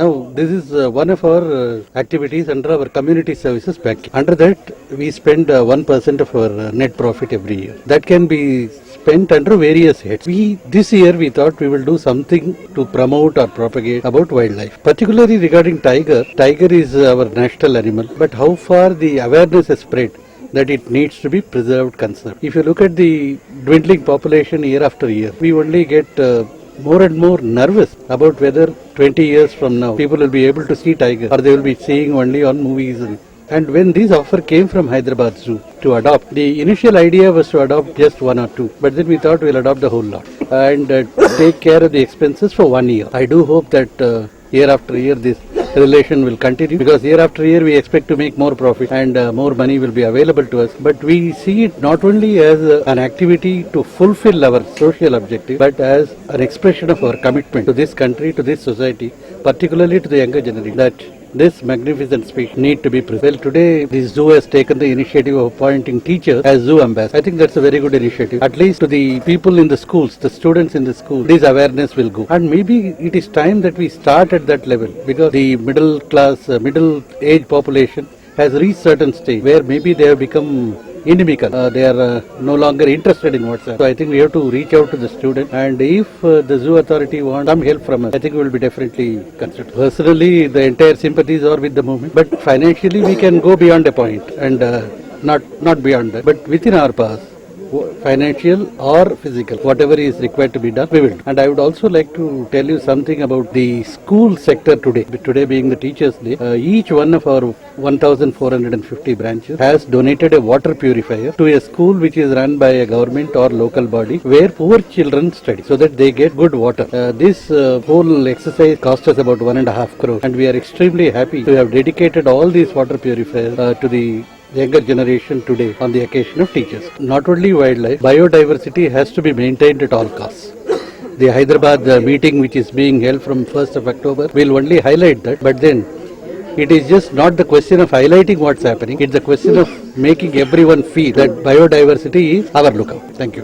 Now, this is one of our activities under our community services package. Under that, we spend 1% of our net profit every year. That can be spent under various heads. This year we thought we will do something to promote or propagate about wildlife. Particularly regarding tiger. Tiger is our national animal, but how far the awareness has spread that it needs to be preserved, conserved. If you look at the dwindling population year after year, we only get more and more nervous about whether 20 years from now people will be able to see tiger or they will be seeing only on movies. And when this offer came from Hyderabad Zoo to adopt, the initial idea was to adopt just one or two, but then we thought we'll adopt the whole lot and take care of the expenses for 1 year. I do hope that year after year this relation will continue, because year after year we expect to make more profit and more money will be available to us. But we see it not only as an activity to fulfill our social objective, but as an expression of our commitment to this country, to this society, particularly to the younger generation, that this magnificent species need to be preserved. Well, today the zoo has taken the initiative of appointing teachers as zoo ambassadors. I think that's a very good initiative. At least to the people in the schools, the students in the school, this awareness will go. And maybe it is time that we start at that level, because the middle class, middle age population has reached certain stage where maybe they have become inimical. They are no longer interested in WhatsApp. So I think we have to reach out to the student, and if the zoo authority wants some help from us, I think we will be definitely considered. Personally, the entire sympathies are with the movement, but financially we can go beyond a point and not beyond that, but within our powers, financial or physical, whatever is required to be done, we will do. And I would also like to tell you something about the school sector today. Today being the Teachers' Day, each one of our 1,450 branches has donated a water purifier to a school which is run by a government or local body where poor children study, so that they get good water. This whole exercise cost us about 1.5 crore, and we are extremely happy to have dedicated all these water purifiers to the younger generation today on the occasion of Teachers. Not only wildlife, biodiversity has to be maintained at all costs. The Hyderabad meeting which is being held from 1st of October will only highlight that, but then it is just not the question of highlighting what's happening, it's the question of making everyone feel that biodiversity is our lookout. Thank you.